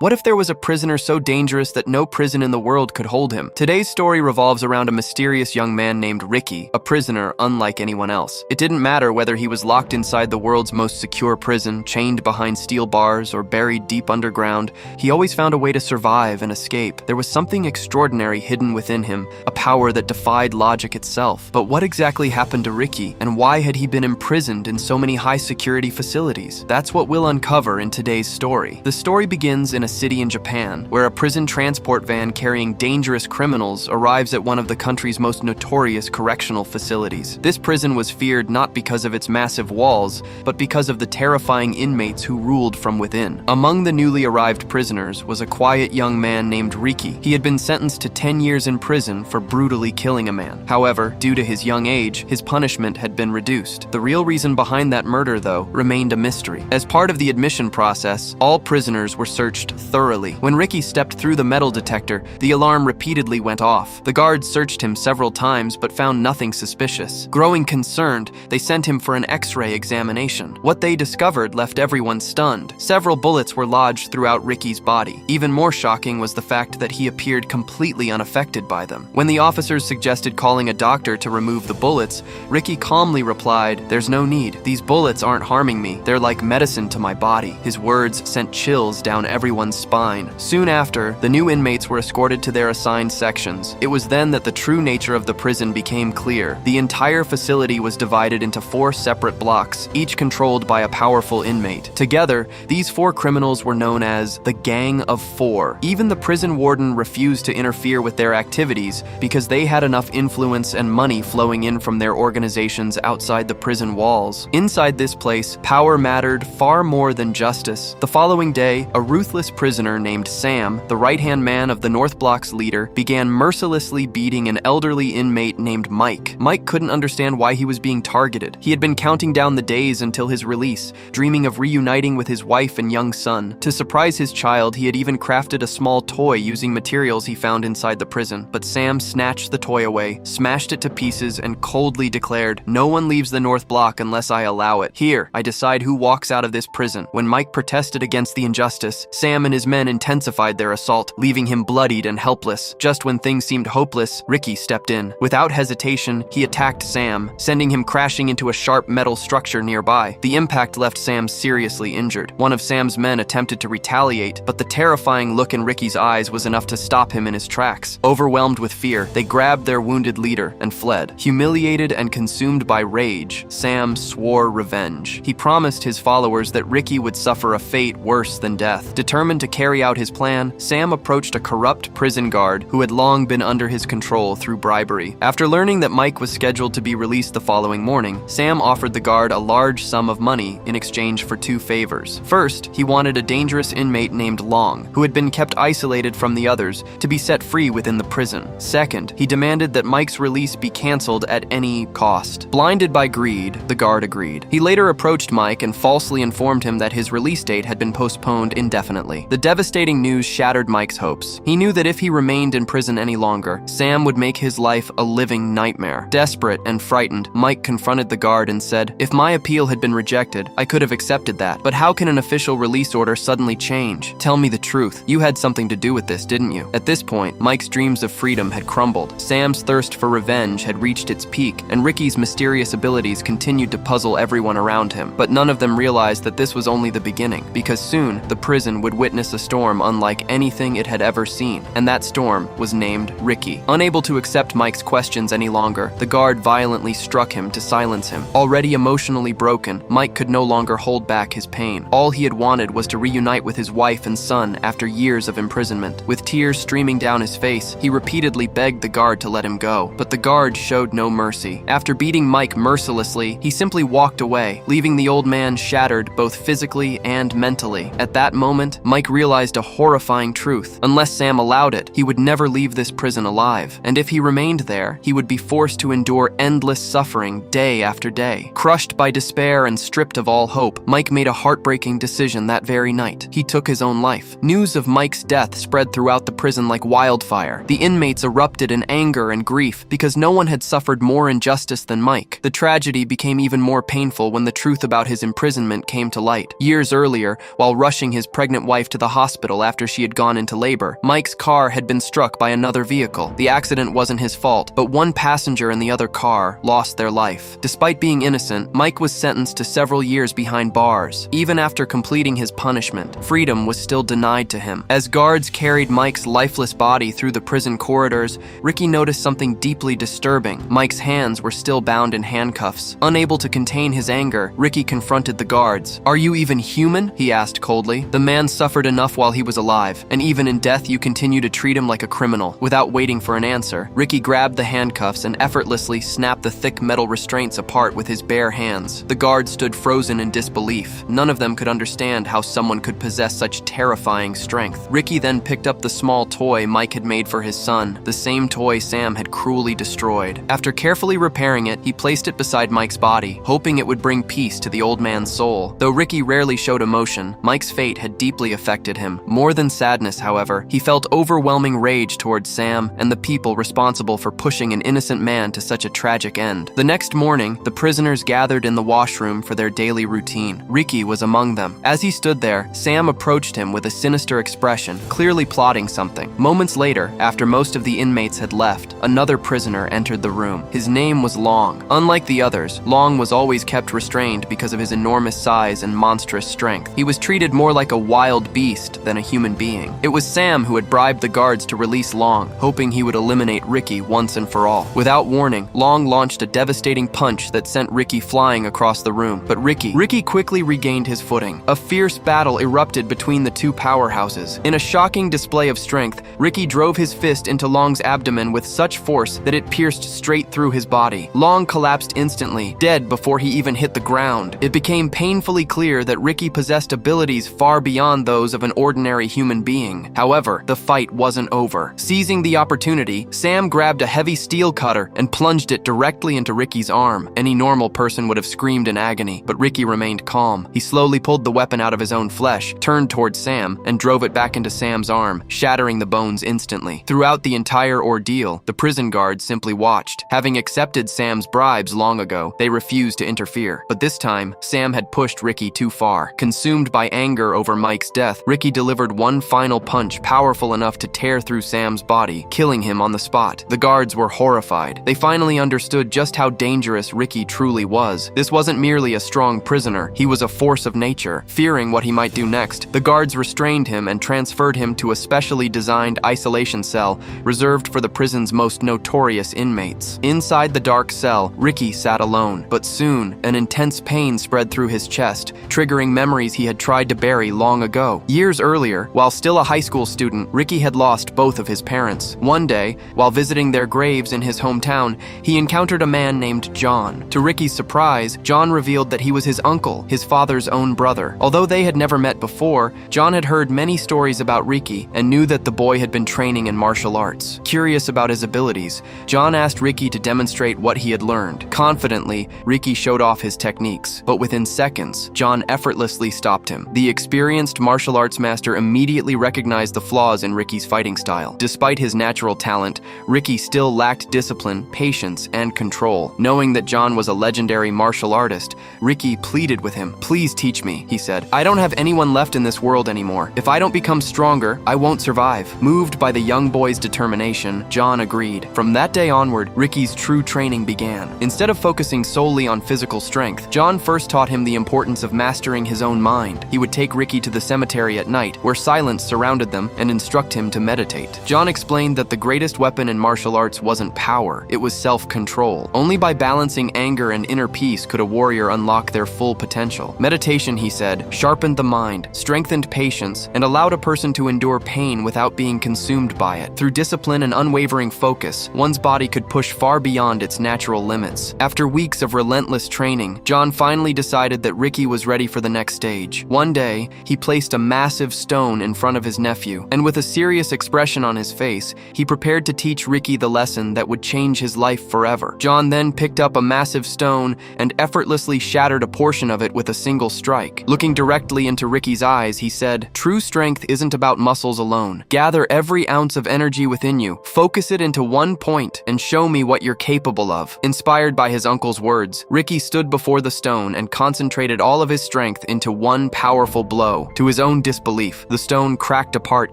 What if there was a prisoner so dangerous that no prison in the world could hold him? Today's story revolves around a mysterious young man named Riki, a prisoner unlike anyone else. It didn't matter whether he was locked inside the world's most secure prison, chained behind steel bars, or buried deep underground, he always found a way to survive and escape. There was something extraordinary hidden within him, a power that defied logic itself. But what exactly happened to Riki, and why had he been imprisoned in so many high-security facilities? That's what we'll uncover in today's story. The story begins in a city in Japan, where a prison transport van carrying dangerous criminals arrives at one of the country's most notorious correctional facilities. This prison was feared not because of its massive walls, but because of the terrifying inmates who ruled from within. Among the newly arrived prisoners was a quiet young man named Riki. He had been sentenced to 10 years in prison for brutally killing a man. However, due to his young age, his punishment had been reduced. The real reason behind that murder, though, remained a mystery. As part of the admission process, all prisoners were searched thoroughly. When Riki stepped through the metal detector, the alarm repeatedly went off. The guards searched him several times but found nothing suspicious. Growing concerned, they sent him for an X-ray examination. What they discovered left everyone stunned. Several bullets were lodged throughout Riki's body. Even more shocking was the fact that he appeared completely unaffected by them. When the officers suggested calling a doctor to remove the bullets, Riki calmly replied, "There's no need. These bullets aren't harming me. They're like medicine to my body." His words sent chills down everyone's spine. Soon after, the new inmates were escorted to their assigned sections. It was then that the true nature of the prison became clear. The entire facility was divided into 4 separate blocks, each controlled by a powerful inmate. Together, these 4 criminals were known as the Gang of 4. Even the prison warden refused to interfere with their activities because they had enough influence and money flowing in from their organizations outside the prison walls. Inside this place, power mattered far more than justice. The following day, a ruthless prisoner named Sam, the right-hand man of the North Block's leader, began mercilessly beating an elderly inmate named Mike. Mike couldn't understand why he was being targeted. He had been counting down the days until his release, dreaming of reuniting with his wife and young son. To surprise his child, he had even crafted a small toy using materials he found inside the prison. But Sam snatched the toy away, smashed it to pieces, and coldly declared, "No one leaves the North Block unless I allow it. Here, I decide who walks out of this prison." When Mike protested against the injustice, Sam and his men intensified their assault, leaving him bloodied and helpless. Just when things seemed hopeless, Riki stepped in. Without hesitation, he attacked Sam, sending him crashing into a sharp metal structure nearby. The impact left Sam seriously injured. One of Sam's men attempted to retaliate, but the terrifying look in Riki's eyes was enough to stop him in his tracks. Overwhelmed with fear, they grabbed their wounded leader and fled. Humiliated and consumed by rage, Sam swore revenge. He promised his followers that Riki would suffer a fate worse than death. Determined to carry out his plan, Sam approached a corrupt prison guard who had long been under his control through bribery. After learning that Mike was scheduled to be released the following morning, Sam offered the guard a large sum of money in exchange for 2 favors. First, he wanted a dangerous inmate named Long, who had been kept isolated from the others, to be set free within the prison. Second, he demanded that Mike's release be canceled at any cost. Blinded by greed, the guard agreed. He later approached Mike and falsely informed him that his release date had been postponed indefinitely. The devastating news shattered Mike's hopes. He knew that if he remained in prison any longer, Sam would make his life a living nightmare. Desperate and frightened, Mike confronted the guard and said, "If my appeal had been rejected, I could have accepted that. But how can an official release order suddenly change? Tell me the truth. You had something to do with this, didn't you?" At this point, Mike's dreams of freedom had crumbled. Sam's thirst for revenge had reached its peak, and Riki's mysterious abilities continued to puzzle everyone around him. But none of them realized that this was only the beginning, because soon the prison would witness a storm unlike anything it had ever seen, and that storm was named Riki. Unable to accept Mike's questions any longer, the guard violently struck him to silence him. Already emotionally broken, Mike could no longer hold back his pain. All he had wanted was to reunite with his wife and son after years of imprisonment. With tears streaming down his face, he repeatedly begged the guard to let him go, but the guard showed no mercy. After beating Mike mercilessly, he simply walked away, leaving the old man shattered both physically and mentally. At that moment, Mike realized a horrifying truth. Unless Sam allowed it, he would never leave this prison alive. And if he remained there, he would be forced to endure endless suffering day after day. Crushed by despair and stripped of all hope, Mike made a heartbreaking decision that very night. He took his own life. News of Mike's death spread throughout the prison like wildfire. The inmates erupted in anger and grief because no one had suffered more injustice than Mike. The tragedy became even more painful when the truth about his imprisonment came to light. Years earlier, while rushing his pregnant wife wife to the hospital after she had gone into labor. Mike's car had been struck by another vehicle. The accident wasn't his fault, but one passenger in the other car lost their life. Despite being innocent, Mike was sentenced to several years behind bars. Even after completing his punishment, freedom was still denied to him. As guards carried Mike's lifeless body through the prison corridors, Riki noticed something deeply disturbing. Mike's hands were still bound in handcuffs. Unable to contain his anger, Riki confronted the guards. "Are you even human?" he asked coldly. "The man suffered enough while he was alive, and even in death you continue to treat him like a criminal." Without waiting for an answer, Riki grabbed the handcuffs and effortlessly snapped the thick metal restraints apart with his bare hands. The guards stood frozen in disbelief. None of them could understand how someone could possess such terrifying strength. Riki then picked up the small toy Mike had made for his son, the same toy Sam had cruelly destroyed. After carefully repairing it, he placed it beside Mike's body, hoping it would bring peace to the old man's soul. Though Riki rarely showed emotion, Mike's fate had deeply affected him. More than sadness, however, he felt overwhelming rage towards Sam and the people responsible for pushing an innocent man to such a tragic end. The next morning, the prisoners gathered in the washroom for their daily routine. Riki was among them. As he stood there, Sam approached him with a sinister expression, clearly plotting something. Moments later, after most of the inmates had left, another prisoner entered the room. His name was Long. Unlike the others, Long was always kept restrained because of his enormous size and monstrous strength. He was treated more like a wild beast than a human being. It was Sam who had bribed the guards to release Long, hoping he would eliminate Riki once and for all. Without warning, Long launched a devastating punch that sent Riki flying across the room. But Riki quickly regained his footing. A fierce battle erupted between the two powerhouses. In a shocking display of strength, Riki drove his fist into Long's abdomen with such force that it pierced straight through his body. Long collapsed instantly, dead before he even hit the ground. It became painfully clear that Riki possessed abilities far beyond those of an ordinary human being. However, the fight wasn't over. Seizing the opportunity, Sam grabbed a heavy steel cutter and plunged it directly into Riki's arm. Any normal person would have screamed in agony, but Riki remained calm. He slowly pulled the weapon out of his own flesh, turned towards Sam, and drove it back into Sam's arm, shattering the bones instantly. Throughout the entire ordeal, the prison guards simply watched. Having accepted Sam's bribes long ago, they refused to interfere. But this time, Sam had pushed Riki too far. Consumed by anger over Mike's death, Riki delivered one final punch powerful enough to tear through Sam's body, killing him on the spot. The guards were horrified. They finally understood just how dangerous Riki truly was. This wasn't merely a strong prisoner, he was a force of nature. Fearing what he might do next, the guards restrained him and transferred him to a specially designed isolation cell reserved for the prison's most notorious inmates. Inside the dark cell, Riki sat alone, but soon an intense pain spread through his chest, triggering memories he had tried to bury long ago. Years earlier, while still a high school student, Riki had lost both of his parents. One day, while visiting their graves in his hometown, he encountered a man named John. To Riki's surprise, John revealed that he was his uncle, his father's own brother. Although they had never met before, John had heard many stories about Riki and knew that the boy had been training in martial arts. Curious about his abilities, John asked Riki to demonstrate what he had learned. Confidently, Riki showed off his techniques, but within seconds, John effortlessly stopped him. The experienced martial arts master immediately recognized the flaws in Riki's fighting style. Despite his natural talent, Riki still lacked discipline, patience, and control. Knowing that John was a legendary martial artist, Riki pleaded with him. "Please teach me," he said. "I don't have anyone left in this world anymore. If I don't become stronger, I won't survive." Moved by the young boy's determination, John agreed. From that day onward, Riki's true training began. Instead of focusing solely on physical strength, John first taught him the importance of mastering his own mind. He would take Riki to the cemetery at night, where silence surrounded them, and instruct him to meditate. John explained that the greatest weapon in martial arts wasn't power, it was self-control. Only by balancing anger and inner peace could a warrior unlock their full potential. Meditation, he said, sharpened the mind, strengthened patience, and allowed a person to endure pain without being consumed by it. Through discipline and unwavering focus, one's body could push far beyond its natural limits. After weeks of relentless training, John finally decided that Riki was ready for the next stage. One day, he placed a massive stone in front of his nephew, and with a serious expression on his face, he prepared to teach Riki the lesson that would change his life forever. John then picked up a massive stone and effortlessly shattered a portion of it with a single strike. Looking directly into Riki's eyes, he said, "True strength isn't about muscles alone. Gather every ounce of energy within you, focus it into one point, and show me what you're capable of." Inspired by his uncle's words, Riki stood before the stone and concentrated all of his strength into one powerful blow. To his own shown disbelief. The stone cracked apart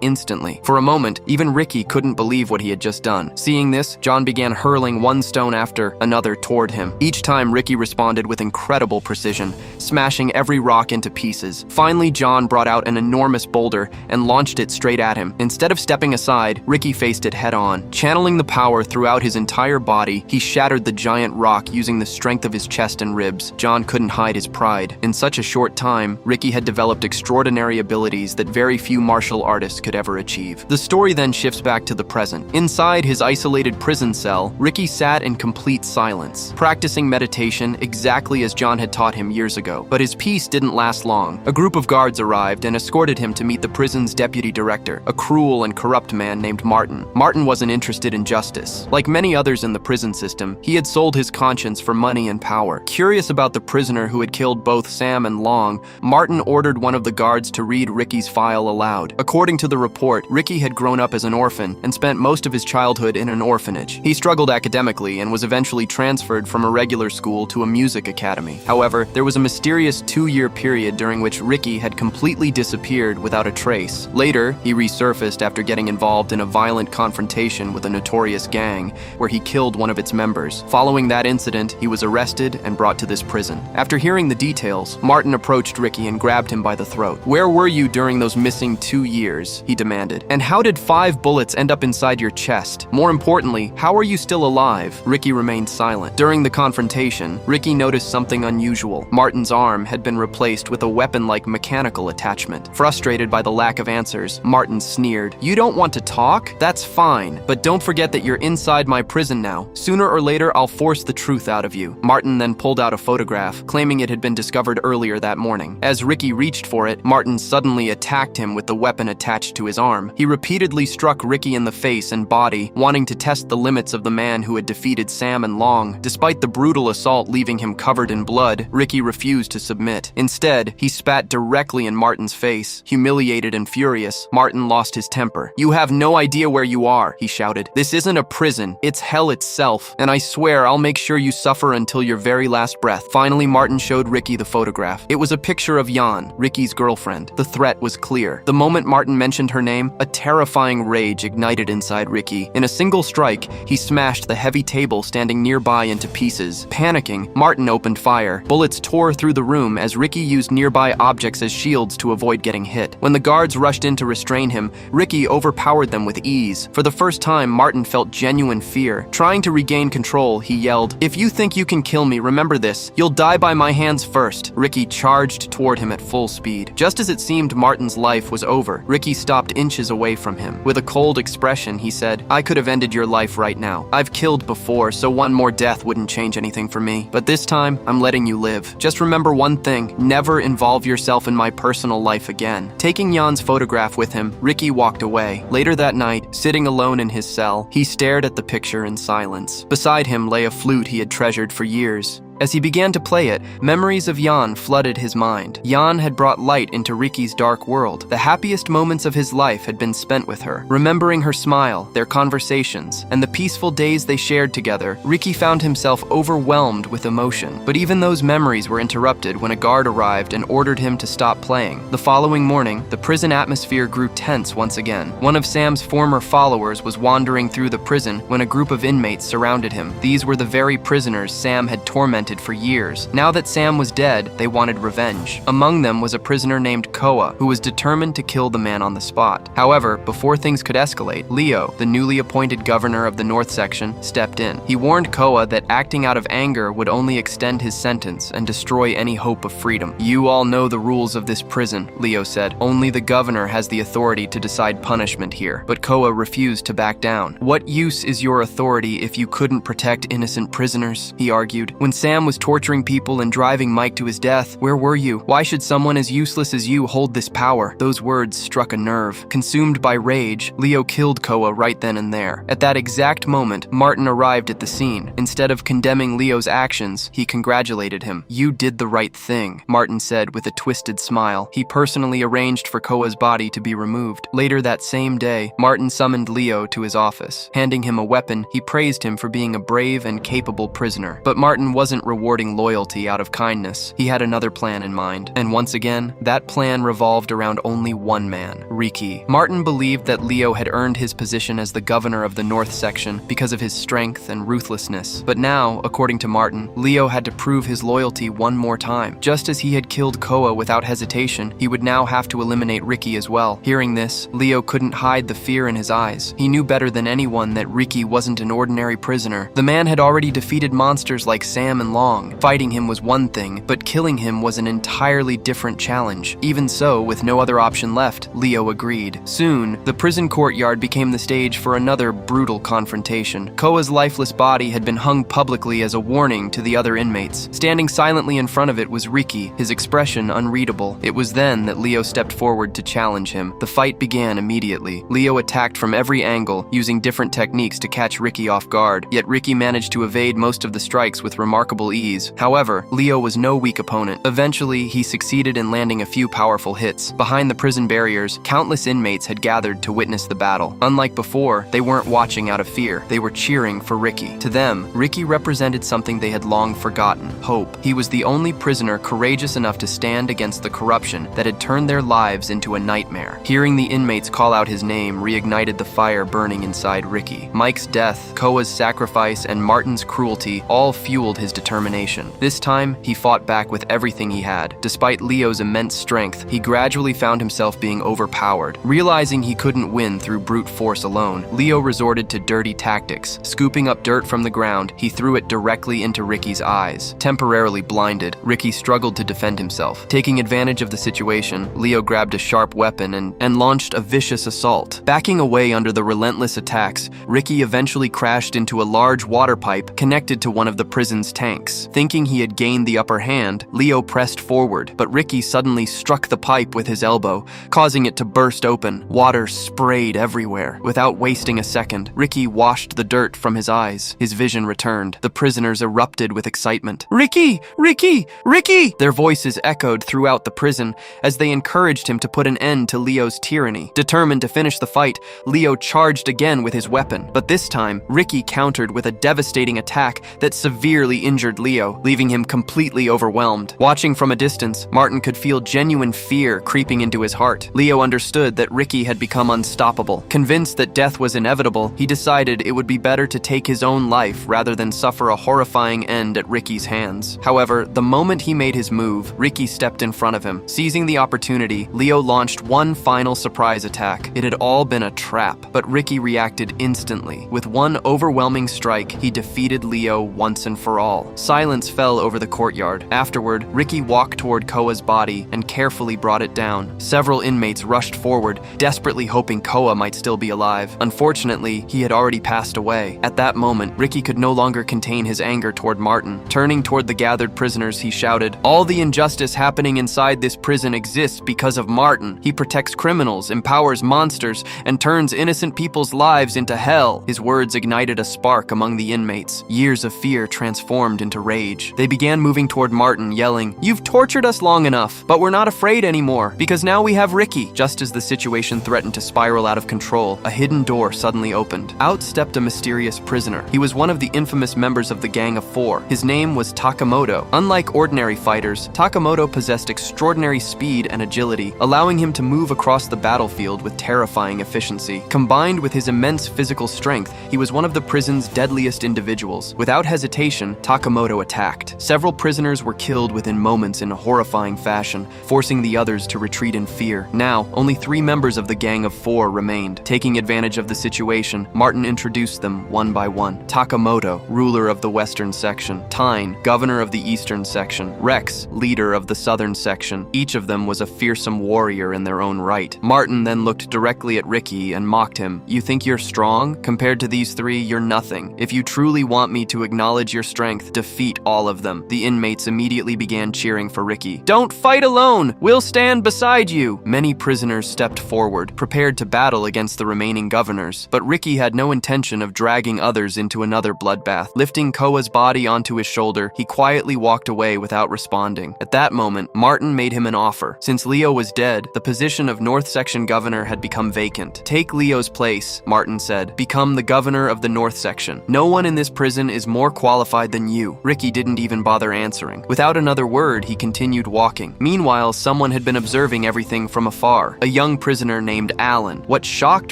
instantly. For a moment, even Riki couldn't believe what he had just done. Seeing this, John began hurling one stone after another toward him. Each time, Riki responded with incredible precision, smashing every rock into pieces. Finally, John brought out an enormous boulder and launched it straight at him. Instead of stepping aside, Riki faced it head-on. Channeling the power throughout his entire body, he shattered the giant rock using the strength of his chest and ribs. John couldn't hide his pride. In such a short time, Riki had developed extraordinary abilities that very few martial artists could ever achieve. The story then shifts back to the present. Inside his isolated prison cell, Riki sat in complete silence, practicing meditation exactly as John had taught him years ago. But his peace didn't last long. A group of guards arrived and escorted him to meet the prison's deputy director, a cruel and corrupt man named Martin. Martin wasn't interested in justice. Like many others in the prison system, he had sold his conscience for money and power. Curious about the prisoner who had killed both Sam and Long, Martin ordered one of the guards to read Riki's file aloud. According to the report, Riki had grown up as an orphan and spent most of his childhood in an orphanage. He struggled academically and was eventually transferred from a regular school to a music academy. However, there was a mysterious 2-year period during which Riki had completely disappeared without a trace. Later, he resurfaced after getting involved in a violent confrontation with a notorious gang, where he killed one of its members. Following that incident, he was arrested and brought to this prison. After hearing the details, Martin approached Riki and grabbed him by the throat. "Where were you during those missing 2 years?" he demanded. "And how did 5 bullets end up inside your chest? More importantly, how are you still alive?" Riki remained silent. During the confrontation, Riki noticed something unusual. Martin's arm had been replaced with a weapon-like mechanical attachment. Frustrated by the lack of answers, Martin sneered. "You don't want to talk? That's fine, but don't forget that you're inside my prison now. Sooner or later, I'll force the truth out of you." Martin then pulled out a photograph, claiming it had been discovered earlier that morning. As Riki reached for it, Martin suddenly attacked him with the weapon attached to his arm. He repeatedly struck Riki in the face and body, wanting to test the limits of the man who had defeated Sam and Long. Despite the brutal assault leaving him covered in blood, Riki refused to submit. Instead, he spat directly in Martin's face. Humiliated and furious, Martin lost his temper. "You have no idea where you are," he shouted. "This isn't a prison, it's hell itself, and I swear I'll make sure you suffer until your very last breath." Finally, Martin showed Riki the photograph. It was a picture of Jan, Riki's girlfriend. The threat was clear. The moment Martin mentioned her name, a terrifying rage ignited inside Riki. In a single strike, he smashed the heavy table standing nearby into pieces. Panicking, Martin opened fire. Bullets tore through the room as Riki used nearby objects as shields to avoid getting hit. When the guards rushed in to restrain him, Riki overpowered them with ease. For the first time, Martin felt genuine fear. Trying to regain control, he yelled, "If you think you can kill me, remember this. You'll die by my hands first." Riki charged toward him at full speed. Just as it seemed Martin's life was over, Riki stopped inches away from him. With a cold expression, he said, "I could have ended your life right now. I've killed before, so one more death wouldn't change anything for me. But this time, I'm letting you live. Just remember one thing, never involve yourself in my personal life again." Taking Jan's photograph with him, Riki walked away. Later that night, sitting alone in his cell, he stared at the picture in silence. Beside him lay a flute he had treasured for years. As he began to play it, memories of Jan flooded his mind. Jan had brought light into Riki's dark world. The happiest moments of his life had been spent with her. Remembering her smile, their conversations, and the peaceful days they shared together, Riki found himself overwhelmed with emotion. But even those memories were interrupted when a guard arrived and ordered him to stop playing. The following morning, the prison atmosphere grew tense once again. One of Sam's former followers was wandering through the prison when a group of inmates surrounded him. These were the very prisoners Sam had tormented for years. Now that Sam was dead, they wanted revenge. Among them was a prisoner named Koa, who was determined to kill the man on the spot. However, before things could escalate, Leo, the newly appointed governor of the North Section, stepped in. He warned Koa that acting out of anger would only extend his sentence and destroy any hope of freedom. "You all know the rules of this prison," Leo said. "Only the governor has the authority to decide punishment here." But Koa refused to back down. "What use is your authority if you couldn't protect innocent prisoners?" he argued. "When Sam was torturing people and driving Mike to his death, where were you? Why should someone as useless as you hold this power?" Those words struck a nerve. Consumed by rage, Leo killed Koa right then and there. At that exact moment, Martin arrived at the scene. Instead of condemning Leo's actions, he congratulated him. "You did the right thing," Martin said with a twisted smile. He personally arranged for Koa's body to be removed. Later that same day, Martin summoned Leo to his office. Handing him a weapon, he praised him for being a brave and capable prisoner. But Martin wasn't rewarding loyalty out of kindness. He had another plan in mind. And once again, that plan revolved around only one man, Riki. Martin believed that Leo had earned his position as the governor of the North Section because of his strength and ruthlessness. But now, according to Martin, Leo had to prove his loyalty one more time. Just as he had killed Koa without hesitation, he would now have to eliminate Riki as well. Hearing this, Leo couldn't hide the fear in his eyes. He knew better than anyone that Riki wasn't an ordinary prisoner. The man had already defeated monsters like Sam and Long. Fighting him was one thing, but killing him was an entirely different challenge. Even so, with no other option left, Leo agreed. Soon, the prison courtyard became the stage for another brutal confrontation. Koa's lifeless body had been hung publicly as a warning to the other inmates. Standing silently in front of it was Riki, his expression unreadable. It was then that Leo stepped forward to challenge him. The fight began immediately. Leo attacked from every angle, using different techniques to catch Riki off guard, yet Riki managed to evade most of the strikes with remarkable ease. However, Leo was no weak opponent. Eventually, he succeeded in landing a few powerful hits. Behind the prison barriers, countless inmates had gathered to witness the battle. Unlike before, they weren't watching out of fear. They were cheering for Riki. To them, Riki represented something they had long forgotten: hope. He was the only prisoner courageous enough to stand against the corruption that had turned their lives into a nightmare. Hearing the inmates call out his name reignited the fire burning inside Riki. Mike's death, Koa's sacrifice, and Martin's cruelty all fueled his determination. This time, he fought back with everything he had. Despite Leo's immense strength, he gradually found himself being overpowered. Realizing he couldn't win through brute force alone, Leo resorted to dirty tactics. Scooping up dirt from the ground, he threw it directly into Riki's eyes. Temporarily blinded, Riki struggled to defend himself. Taking advantage of the situation, Leo grabbed a sharp weapon and launched a vicious assault. Backing away under the relentless attacks, Riki eventually crashed into a large water pipe connected to one of the prison's tanks. Thinking he had gained the upper hand, Leo pressed forward, but Riki suddenly struck the pipe with his elbow, causing it to burst open. Water sprayed everywhere. Without wasting a second, Riki washed the dirt from his eyes. His vision returned. The prisoners erupted with excitement. "Riki! Riki! Riki!" Their voices echoed throughout the prison as they encouraged him to put an end to Leo's tyranny. Determined to finish the fight, Leo charged again with his weapon. But this time, Riki countered with a devastating attack that severely injured Leo, leaving him completely overwhelmed. Watching from a distance, Martin could feel genuine fear creeping into his heart. Leo understood that Riki had become unstoppable. Convinced that death was inevitable, he decided it would be better to take his own life rather than suffer a horrifying end at Riki's hands. However, the moment he made his move, Riki stepped in front of him. Seizing the opportunity, Leo launched one final surprise attack. It had all been a trap, but Riki reacted instantly. With one overwhelming strike, he defeated Leo once and for all. Silence fell over the courtyard. Afterward, Riki walked toward Koa's body and carefully brought it down. Several inmates rushed forward, desperately hoping Koa might still be alive. Unfortunately, he had already passed away. At that moment, Riki could no longer contain his anger toward Martin. Turning toward the gathered prisoners, he shouted, "All the injustice happening inside this prison exists because of Martin. He protects criminals, empowers monsters, and turns innocent people's lives into hell." His words ignited a spark among the inmates. Years of fear transformed into rage. They began moving toward Martin, yelling, "You've tortured us long enough, but we're not afraid anymore, because now we have Riki." Just as the situation threatened to spiral out of control, a hidden door suddenly opened. Out stepped a mysterious prisoner. He was one of the infamous members of the Gang of Four. His name was Takamoto. Unlike ordinary fighters, Takamoto possessed extraordinary speed and agility, allowing him to move across the battlefield with terrifying efficiency. Combined with his immense physical strength, he was one of the prison's deadliest individuals. Without hesitation, Takamoto attacked. Several prisoners were killed within moments in a horrifying fashion, forcing the others to retreat in fear. Now, only 3 members of the Gang of Four remained. Taking advantage of the situation, Martin introduced them one by one. Takamoto, ruler of the Western Section; Tyne, governor of the Eastern Section; Rex, leader of the Southern Section. Each of them was a fearsome warrior in their own right. Martin then looked directly at Riki and mocked him. "You think you're strong? Compared to these 3, you're nothing. If you truly want me to acknowledge your strength, defeat all of them." The inmates immediately began cheering for Riki. "Don't fight alone! We'll stand beside you!" Many prisoners stepped forward, prepared to battle against the remaining governors. But Riki had no intention of dragging others into another bloodbath. Lifting Koa's body onto his shoulder, he quietly walked away without responding. At that moment, Martin made him an offer. Since Leo was dead, the position of North Section governor had become vacant. "Take Leo's place," Martin said. "Become the governor of the North Section. No one in this prison is more qualified than you." you?" Riki didn't even bother answering. Without another word, he continued walking. Meanwhile, someone had been observing everything from afar. A young prisoner named Alan. What shocked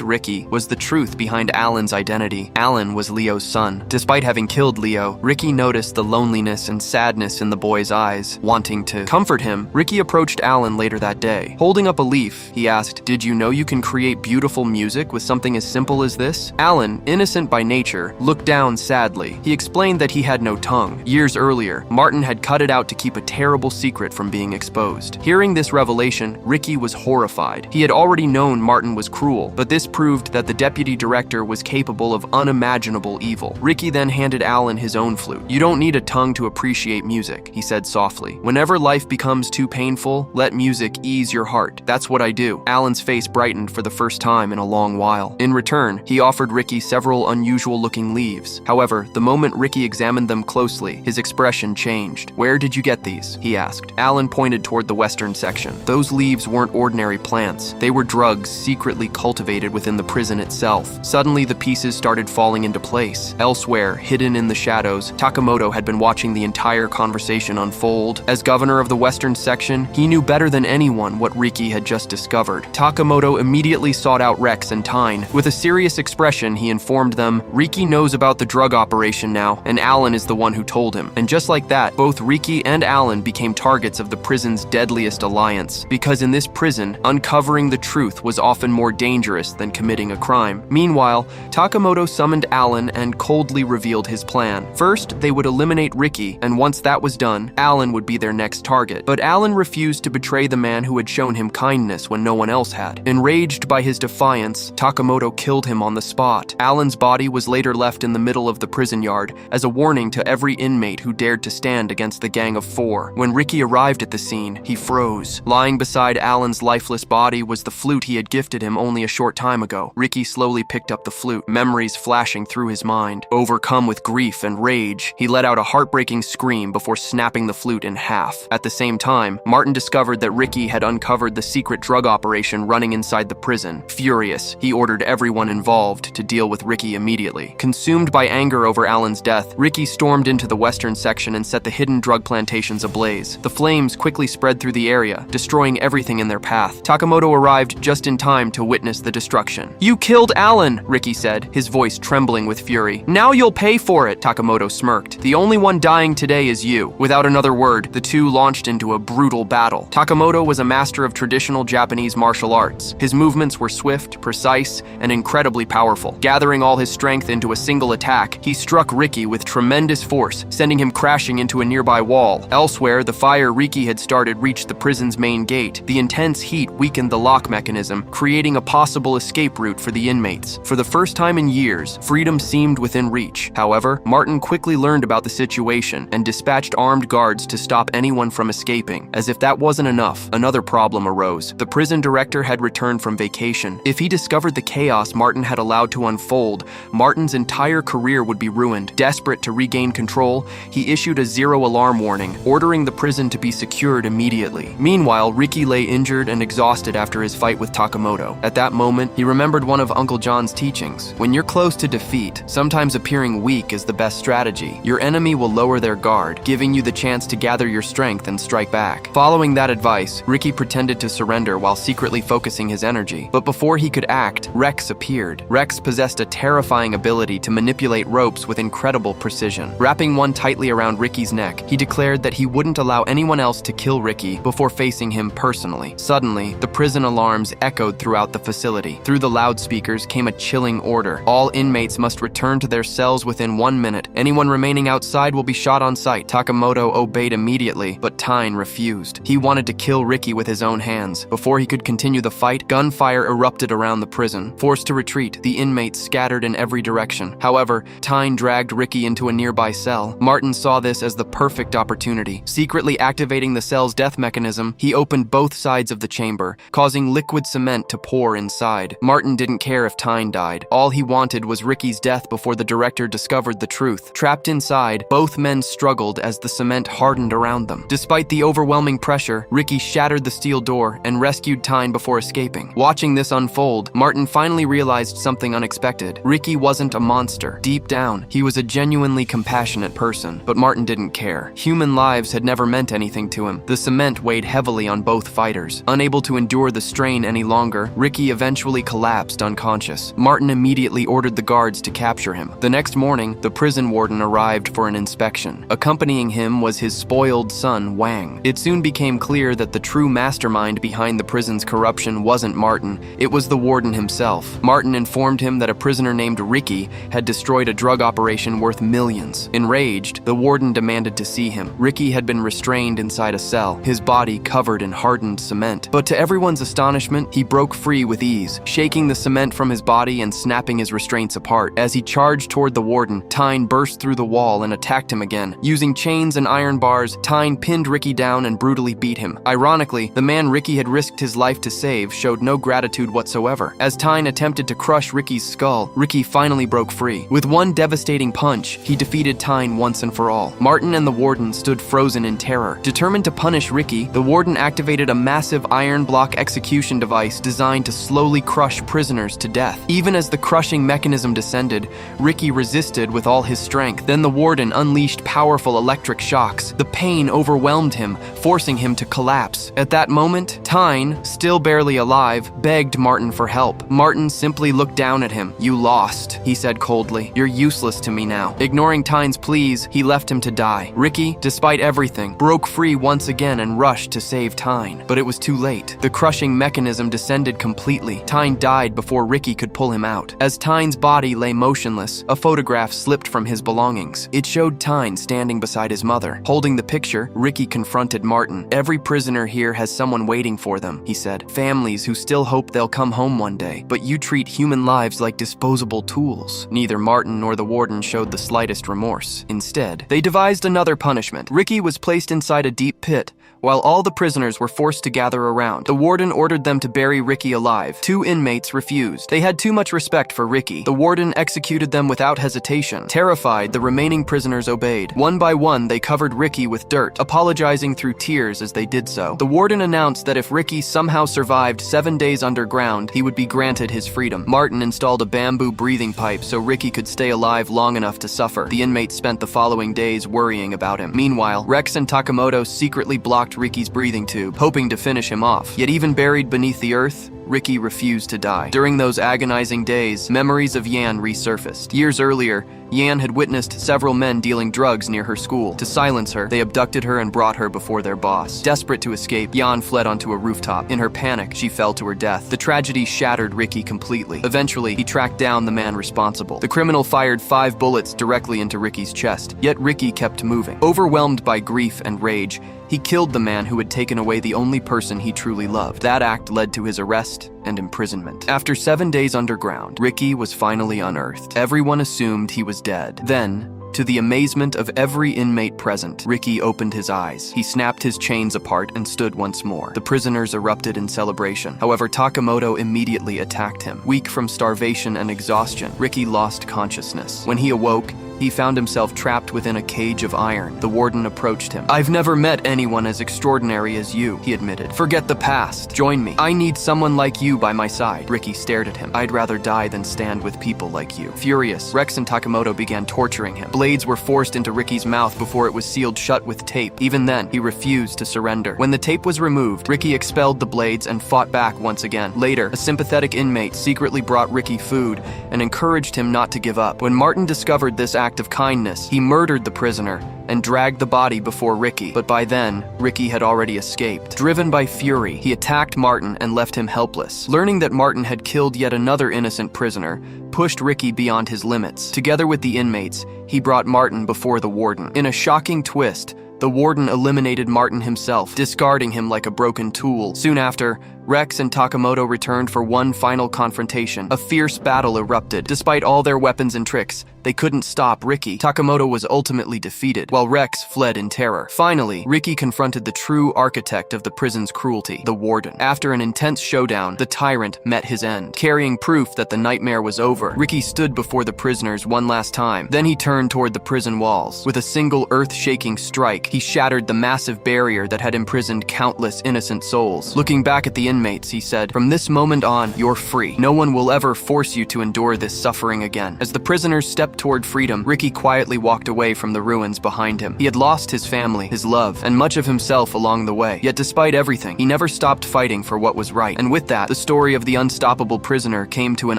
Riki was the truth behind Alan's identity. Alan was Leo's son. Despite having killed Leo, Riki noticed the loneliness and sadness in the boy's eyes. Wanting to comfort him, Riki approached Alan later that day. Holding up a leaf, he asked, "Did you know you can create beautiful music with something as simple as this?" Alan, innocent by nature, looked down sadly. He explained that he had no tongue. Years earlier, Martin had cut it out to keep a terrible secret from being exposed. Hearing this revelation, Riki was horrified. He had already known Martin was cruel, but this proved that the deputy director was capable of unimaginable evil. Riki then handed Alan his own flute. "You don't need a tongue to appreciate music," he said softly. "Whenever life becomes too painful, let music ease your heart. That's what I do." Alan's face brightened for the first time in a long while. In return, he offered Riki several unusual-looking leaves. However, the moment Riki examined them closely, his expression changed. "Where did you get these?" he asked. Alan pointed toward the western section. Those leaves weren't ordinary plants. They were drugs secretly cultivated within the prison itself. Suddenly, the pieces started falling into place. Elsewhere, hidden in the shadows, Takamoto had been watching the entire conversation unfold. As governor of the western section, he knew better than anyone what Riki had just discovered. Takamoto immediately sought out Rex and Tyne. With a serious expression, he informed them, "Riki knows about the drug operation now, and Alan is the one who told him." And just like that, both Riki and Alan became targets of the prison's deadliest alliance. Because in this prison, uncovering the truth was often more dangerous than committing a crime. Meanwhile, Takamoto summoned Alan and coldly revealed his plan. First, they would eliminate Riki, and once that was done, Alan would be their next target. But Alan refused to betray the man who had shown him kindness when no one else had. Enraged by his defiance, Takamoto killed him on the spot. Alan's body was later left in the middle of the prison yard as a warning to every inmate who dared to stand against the Gang of Four. When Riki arrived at the scene, he froze. Lying beside Alan's lifeless body was the flute he had gifted him only a short time ago. Riki slowly picked up the flute, memories flashing through his mind. Overcome with grief and rage, he let out a heartbreaking scream before snapping the flute in half. At the same time, Martin discovered that Riki had uncovered the secret drug operation running inside the prison. Furious, he ordered everyone involved to deal with Riki immediately. Consumed by anger over Alan's death, Riki stormed into the western section and set the hidden drug plantations ablaze. The flames quickly spread through the area, destroying everything in their path. Takamoto arrived just in time to witness the destruction. "You killed Alan," Riki said, his voice trembling with fury. "Now you'll pay for it," Takamoto smirked. "The only one dying today is you." Without another word, the two launched into a brutal battle. Takamoto was a master of traditional Japanese martial arts. His movements were swift, precise, and incredibly powerful. Gathering all his strength into a single attack, he struck Riki with tremendous force, sending him crashing into a nearby wall. Elsewhere, the fire Riki had started reached the prison's main gate. The intense heat weakened the lock mechanism, creating a possible escape route for the inmates. For the first time in years, freedom seemed within reach. However, Martin quickly learned about the situation and dispatched armed guards to stop anyone from escaping. As if that wasn't enough, another problem arose. The prison director had returned from vacation. If he discovered the chaos Martin had allowed to unfold, Martin's entire career would be ruined. Desperate to regain control, he issued a zero-alarm warning, ordering the prison to be secured immediately. Meanwhile, Riki lay injured and exhausted after his fight with Takamoto. At that moment, he remembered one of Uncle John's teachings. When you're close to defeat, sometimes appearing weak is the best strategy. Your enemy will lower their guard, giving you the chance to gather your strength and strike back. Following that advice, Riki pretended to surrender while secretly focusing his energy. But before he could act, Rex appeared. Rex possessed a terrifying ability to manipulate ropes with incredible precision. Wrapping one tightly around Riki's neck, he declared that he wouldn't allow anyone else to kill Riki before facing him personally. Suddenly, the prison alarms echoed throughout the facility. Through the loudspeakers came a chilling order. All inmates must return to their cells within 1 minute. Anyone remaining outside will be shot on sight. Takamoto obeyed immediately, but Tyne refused. He wanted to kill Riki with his own hands. Before he could continue the fight, gunfire erupted around the prison. Forced to retreat, the inmates scattered in every direction. However, Tyne dragged Riki into a nearby cell. Martin saw this as the perfect opportunity. Secretly activating the cell's death mechanism, he opened both sides of the chamber, causing liquid cement to pour inside. Martin didn't care if Tyne died. All he wanted was Riki's death before the director discovered the truth. Trapped inside, both men struggled as the cement hardened around them. Despite the overwhelming pressure, Riki shattered the steel door and rescued Tyne before escaping. Watching this unfold, Martin finally realized something unexpected. Riki wasn't a monster. Deep down, he was a genuinely compassionate person, but Martin didn't care. Human lives had never meant anything to him. The cement weighed heavily on both fighters. Unable to endure the strain any longer, Riki eventually collapsed unconscious. Martin immediately ordered the guards to capture him. The next morning, the prison warden arrived for an inspection. Accompanying him was his spoiled son, Wang. It soon became clear that the true mastermind behind the prison's corruption wasn't Martin, it was the warden himself. Martin informed him that a prisoner named Riki had destroyed a drug operation worth millions. Enraged, the warden demanded to see him. Riki had been restrained inside a cell, his body covered in hardened cement. But to everyone's astonishment, he broke free with ease, shaking the cement from his body and snapping his restraints apart. As he charged toward the warden, Tyne burst through the wall and attacked him again. Using chains and iron bars, Tyne pinned Riki down and brutally beat him. Ironically, the man Riki had risked his life to save showed no gratitude whatsoever. As Tyne attempted to crush Riki's skull, Riki finally broke free. With one devastating punch, he defeated Tyne once and for all. Martin and the warden stood frozen in terror. Determined to punish Riki, the warden activated a massive iron block execution device designed to slowly crush prisoners to death. Even as the crushing mechanism descended, Riki resisted with all his strength. Then the warden unleashed powerful electric shocks. The pain overwhelmed him, forcing him to collapse. At that moment, Tyne, still barely alive, begged Martin for help. Martin simply looked down at him. "You lost," he said coldly. "You're useless to me now." Ignoring Tyne's pleas, he left him to die. Riki, despite everything, broke free once again and rushed to save Tyne. But it was too late. The crushing mechanism descended completely. Tyne died before Riki could pull him out. As Tyne's body lay motionless, a photograph slipped from his belongings. It showed Tyne standing beside his mother. Holding the picture, Riki confronted Martin. "Every prisoner here has someone waiting for them," he said. "Families who still hope they'll come home one day. But you treat human lives like disposable tools." Neither Martin nor the warden showed the slightest remorse. Instead, they devised another punishment. Riki was placed inside a deep pit, while all the prisoners were forced to gather around. The warden ordered them to bury Riki alive. 2 inmates refused. They had too much respect for Riki. The warden executed them without hesitation. Terrified, the remaining prisoners obeyed. One by one, they covered Riki with dirt, apologizing through tears as they did so. The warden announced that if Riki somehow survived 7 days underground, he would be granted his freedom. Martin installed a bamboo breathing pipe so Riki could stay alive long enough to suffer. The inmates spent the following days worrying about him. Meanwhile, Rex and Takamoto secretly blocked Riki's breathing tube, hoping to finish him off. Yet even buried beneath the earth, Riki refused to die. During those agonizing days, memories of Yan resurfaced. Years earlier, Yan had witnessed several men dealing drugs near her school. To silence her, they abducted her and brought her before their boss. Desperate to escape, Yan fled onto a rooftop. In her panic, she fell to her death. The tragedy shattered Riki completely. Eventually, he tracked down the man responsible. The criminal fired 5 bullets directly into Riki's chest, yet Riki kept moving. Overwhelmed by grief and rage, he killed the man who had taken away the only person he truly loved. That act led to his arrest and imprisonment. After 7 days underground, Riki was finally unearthed. Everyone assumed he was dead. Then, to the amazement of every inmate present, Riki opened his eyes. He snapped his chains apart and stood once more. The prisoners erupted in celebration. However, Takamoto immediately attacked him. Weak from starvation and exhaustion, Riki lost consciousness. When he awoke, he found himself trapped within a cage of iron. The warden approached him. "I've never met anyone as extraordinary as you," he admitted. "Forget the past. Join me. I need someone like you by my side." Riki stared at him. "I'd rather die than stand with people like you." Furious, Rex and Takamoto began torturing him. Blades were forced into Riki's mouth before it was sealed shut with tape. Even then, he refused to surrender. When the tape was removed, Riki expelled the blades and fought back once again. Later, a sympathetic inmate secretly brought Riki food and encouraged him not to give up. When Martin discovered this act of kindness, he murdered the prisoner and dragged the body before Riki. But by then, Riki had already escaped. Driven by fury, he attacked Martin and left him helpless. Learning that Martin had killed yet another innocent prisoner pushed Riki beyond his limits. Together with the inmates, he brought Martin before the warden. In a shocking twist, the warden eliminated Martin himself, discarding him like a broken tool. Soon after, Rex and Takamoto returned for one final confrontation. A fierce battle erupted. Despite all their weapons and tricks, they couldn't stop Riki. Takamoto was ultimately defeated, while Rex fled in terror. Finally, Riki confronted the true architect of the prison's cruelty, the warden. After an intense showdown, the tyrant met his end. Carrying proof that the nightmare was over, Riki stood before the prisoners one last time. Then he turned toward the prison walls. With a single earth-shaking strike, he shattered the massive barrier that had imprisoned countless innocent souls. Looking back at the inmates, he said, "From this moment on, you're free. No one will ever force you to endure this suffering again." As the prisoners stepped toward freedom, Riki quietly walked away from the ruins behind him. He had lost his family, his love, and much of himself along the way. Yet despite everything, he never stopped fighting for what was right. And with that, the story of the unstoppable prisoner came to an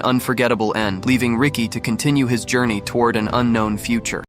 unforgettable end, leaving Riki to continue his journey toward an unknown future.